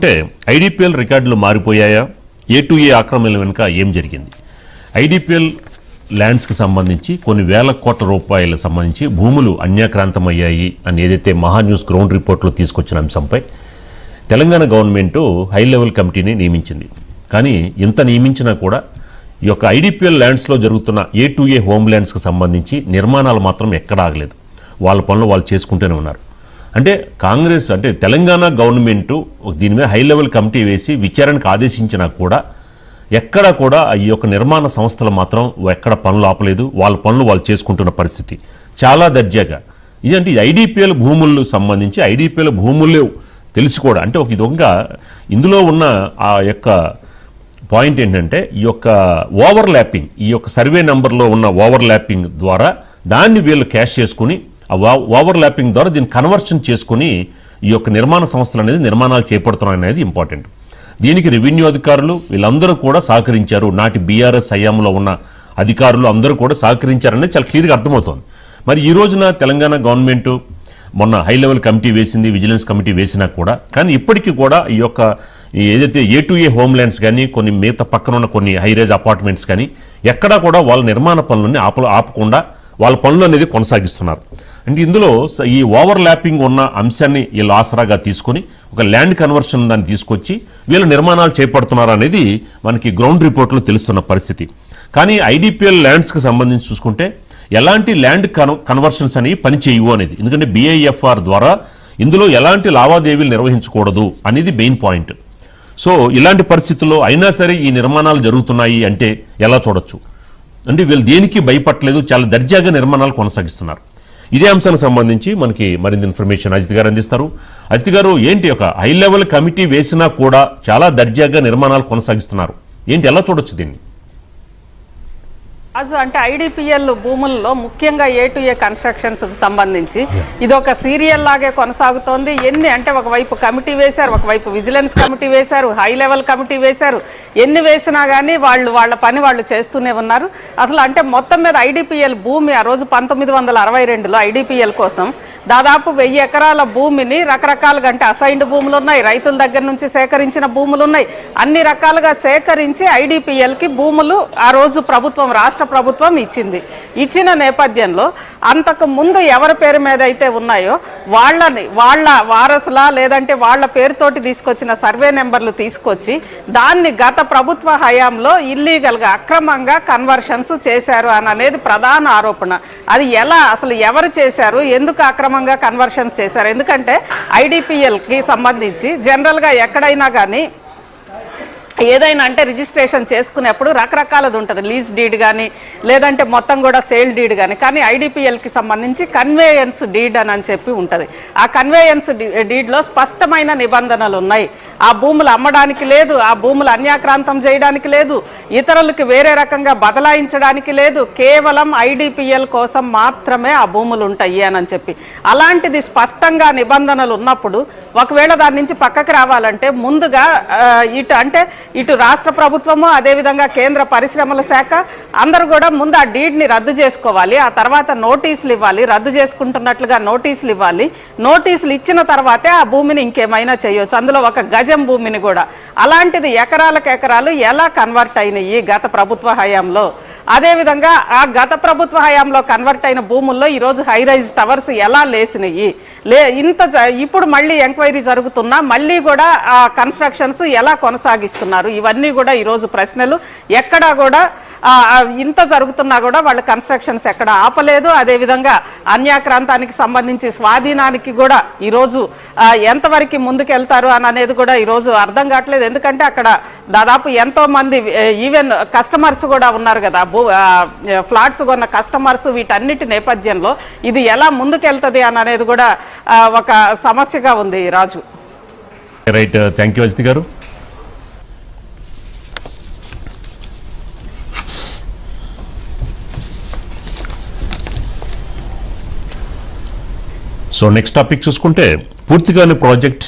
అంటే ఐడిపిఎల్ రికార్డులు మారిపోయాయా? A2A ఆక్రమణల వెనుక ఏం జరిగింది? ఐడిపిఎల్ ల్యాండ్స్కి సంబంధించి కొన్ని వేల కోట్ల రూపాయలకు సంబంధించి భూములు అన్యాక్రాంతమయ్యాయి అని ఏదైతే మహా న్యూస్ గ్రౌండ్ రిపోర్ట్లో తీసుకొచ్చిన అంశంపై తెలంగాణ గవర్నమెంటు హై లెవెల్ కమిటీని నియమించింది. కానీ ఇంత నియమించినా కూడా ఈ యొక్క ఐడిపిఎల్ ల్యాండ్స్లో జరుగుతున్న A2A హోమ్ ల్యాండ్స్కి సంబంధించి నిర్మాణాలు మాత్రం ఎక్కడ ఆగలేదు. వాళ్ళ పనులు వాళ్ళు చేసుకుంటూనే ఉన్నారు. అంటే కాంగ్రెస్ అంటే తెలంగాణ గవర్నమెంటు దీని మీద హై లెవెల్ కమిటీ వేసి విచారణకు ఆదేశించినా కూడా ఎక్కడ కూడా ఈ యొక్క నిర్మాణ సంస్థలు మాత్రం ఎక్కడ పనులు ఆపలేదు. వాళ్ళ పనులు వాళ్ళు చేసుకుంటున్న పరిస్థితి చాలా దర్జాగా. ఇదంటే ఐడిపిఎల్ భూములకు సంబంధించి ఐడిపిఎల్ భూములు తెలిసి కూడా అంటే ఒక విధంగా ఇందులో ఉన్న ఆ యొక్క పాయింట్ ఏంటంటే ఈ యొక్క ఓవర్లాపింగ్, ఈ యొక్క సర్వే నెంబర్లో ఉన్న ఓవర్లాపింగ్ ద్వారా దాన్ని వీళ్ళు క్యాష్ చేసుకుని ఆ ఓవర్లాపింగ్ ద్వారా దీన్ని కన్వర్షన్ చేసుకుని ఈ యొక్క నిర్మాణ సంస్థలు అనేది నిర్మాణాలు చేపడుతున్నాయి అనేది ఇంపార్టెంట్. దీనికి రెవెన్యూ అధికారులు వీళ్ళందరూ కూడా సహకరించారు. నాటి బీఆర్ఎస్ హయాంలో ఉన్న అధికారులు అందరూ కూడా సహకరించారనేది చాలా క్లియర్గా అర్థమవుతోంది. మరి ఈ రోజున తెలంగాణ గవర్నమెంటు మొన్న హై లెవెల్ కమిటీ వేసింది, విజిలెన్స్ కమిటీ వేసినా కూడా కానీ ఇప్పటికీ కూడా ఈ యొక్క ఏదైతే A2A హోమ్ ల్యాండ్స్ కానీ కొన్ని మిగతా పక్కన ఉన్న కొన్ని హైరేజ్ అపార్ట్మెంట్స్ కానీ ఎక్కడా కూడా వాళ్ళ నిర్మాణ పనులని ఆపకుండా వాళ్ళ పనులు అనేది కొనసాగిస్తున్నారు. అంటే ఇందులో ఈ ఓవర్లాపింగ్ ఉన్న అంశాన్ని వీళ్ళు ఆసరాగా తీసుకొని ఒక ల్యాండ్ కన్వర్షన్ దాన్ని తీసుకొచ్చి వీళ్ళు నిర్మాణాలు చేపడుతున్నారు అనేది మనకి గ్రౌండ్ రిపోర్ట్లో తెలుస్తున్న పరిస్థితి. కానీ ఐడిపిఎల్ ల్యాండ్స్కి సంబంధించి చూసుకుంటే ఎలాంటి ల్యాండ్ కన్వర్షన్స్ అనేవి పనిచేయవు అనేది, ఎందుకంటే BIFR ద్వారా ఇందులో ఎలాంటి లావాదేవీలు నిర్వహించకూడదు అనేది మెయిన్ పాయింట్. సో ఇలాంటి పరిస్థితుల్లో అయినా సరే ఈ నిర్మాణాలు జరుగుతున్నాయి అంటే ఎలా చూడొచ్చు? అంటే వీళ్ళు దేనికి భయపడలేదు, చాలా దర్జాగా నిర్మాణాలు కొనసాగిస్తున్నారు. ఇదే అంశానికి సంబంధించి మనకి మరింత ఇన్ఫర్మేషన్ అజిత్ గారు అందిస్తారు. అజిత్ గారు, ఏంటి ఒక హై లెవెల్ కమిటీ వేసినా కూడా చాలా దర్జాగా నిర్మాణాలు కొనసాగిస్తున్నారు, ఏంటి ఎలా చూడొచ్చు దీన్ని? అంటే ఐడిపిఎల్ భూముల్లో ముఖ్యంగా A2A కన్స్ట్రక్షన్స్ సంబంధించి ఇది ఒక సీరియల్ లాగే కొనసాగుతోంది. ఎన్ని అంటే ఒకవైపు కమిటీ వేశారు, ఒకవైపు విజిలెన్స్ కమిటీ వేశారు, హై లెవెల్ కమిటీ వేశారు. ఎన్ని వేసినా కానీ వాళ్ళ పని వాళ్ళు చేస్తూనే ఉన్నారు. అసలు అంటే మొత్తం మీద ఐడిపిఎల్ భూమి ఆ రోజు 1962లో ఐడిపిఎల్ కోసం దాదాపు 1000 ఎకరాల భూమిని రకరకాలుగా అంటే అసైన్డ్ భూములు ఉన్నాయి, రైతుల దగ్గర నుంచి సేకరించిన భూములు ఉన్నాయి, అన్ని రకాలుగా సేకరించి ఐడిపిఎల్కి భూములు ఆ రోజు ప్రభుత్వం రాష్ట్ర ప్రభుత్వం ఇచ్చిన నేపథ్యంలో అంతకు ముందు ఎవరి పేరు మీద అయితే ఉన్నాయో వాళ్ళ వారసులా లేదంటే వాళ్ళ పేరుతోటి తీసుకొచ్చిన సర్వే నెంబర్లు తీసుకొచ్చి దాన్ని గత ప్రభుత్వ హయాంలో ఇల్లీగల్గా అక్రమంగా కన్వర్షన్స్ చేశారు అనేది ప్రధాన ఆరోపణ. అది ఎలా, అసలు ఎవరు చేశారు, ఎందుకు అక్రమంగా కన్వర్షన్స్ చేశారు? ఎందుకంటే ఐడిపిఎల్కి సంబంధించి జనరల్గా ఎక్కడైనా కానీ ఏదైనా అంటే రిజిస్ట్రేషన్ చేసుకునేప్పుడు రకరకాలది ఉంటుంది, లీజ్ డీడ్ కానీ లేదంటే మొత్తం కూడా సేల్ డీడ్ కానీ ఐడిపిఎల్కి సంబంధించి కన్వేయన్స్ డీడ్ అని చెప్పి ఉంటుంది. ఆ కన్వేయన్స్ డీడ్లో స్పష్టమైన నిబంధనలు ఉన్నాయి. ఆ భూములు అమ్మడానికి లేదు, ఆ భూములు అన్యాక్రాంతం చేయడానికి లేదు, ఇతరులకు వేరే రకంగా బదలాయించడానికి లేదు, కేవలం ఐడిపిఎల్ కోసం మాత్రమే ఆ భూములు ఉంటాయి అని చెప్పి అలాంటిది స్పష్టంగా నిబంధనలు ఉన్నప్పుడు ఒకవేళ దాని నుంచి పక్కకు రావాలంటే ముందుగా ఇటు రాష్ట్ర ప్రభుత్వము అదేవిధంగా కేంద్ర పరిశ్రమల శాఖ అందరూ కూడా ముందు ఆ డీడ్ని రద్దు చేసుకోవాలి. ఆ తర్వాత నోటీసులు ఇవ్వాలి, రద్దు చేసుకుంటున్నట్లుగా నోటీసులు ఇవ్వాలి. నోటీసులు ఇచ్చిన తర్వాతే ఆ భూమిని ఇంకేమైనా చేయొచ్చు, అందులో ఒక గజం భూమిని కూడా. అలాంటిది ఎకరాలకు ఎకరాలు ఎలా కన్వర్ట్ అయినాయి గత ప్రభుత్వ హయాంలో? అదేవిధంగా ఆ గత ప్రభుత్వ హయాంలో కన్వర్ట్ అయిన భూముల్లో ఈరోజు హైరైజ్ టవర్స్ ఎలా లేసినాయి? ఇప్పుడు మళ్ళీ ఎంక్వైరీ జరుగుతున్నా మళ్ళీ కూడా ఆ కన్స్ట్రక్షన్స్ ఎలా కొనసాగిస్తున్నారు? ఇవన్నీ కూడా ఈరోజు ప్రశ్నలు. ఎక్కడా కూడా ఇంత జరుగుతున్నా కూడా వాళ్ళ కన్స్ట్రక్షన్స్ ఎక్కడ ఆపలేదు. అదేవిధంగా అన్యాక్రాంతానికి సంబంధించి స్వాధీనానికి కూడా ఈరోజు ఎంతవరకు ముందుకెళ్తారు అనేది కూడా ఈరోజు అర్థం కావట్లేదు. ఎందుకంటే అక్కడ దాదాపు ఎంతో మంది ఈవెన్ కస్టమర్స్ కూడా ఉన్నారు కదా, ఫ్లాట్స్ కొన్న కస్టమర్స్. వీటన్నిటి నేపథ్యంలో ఇది ఎలా ముందుకెళ్తుంది అనేది కూడా ఒక సమస్యగా ఉంది రాజు. రైట్, థ్యాంక్ యూ అజిత్ గారు. సో నెక్స్ట్ టాపిక్ చూసుకుంటే పూర్తిగానే ప్రాజెక్ట్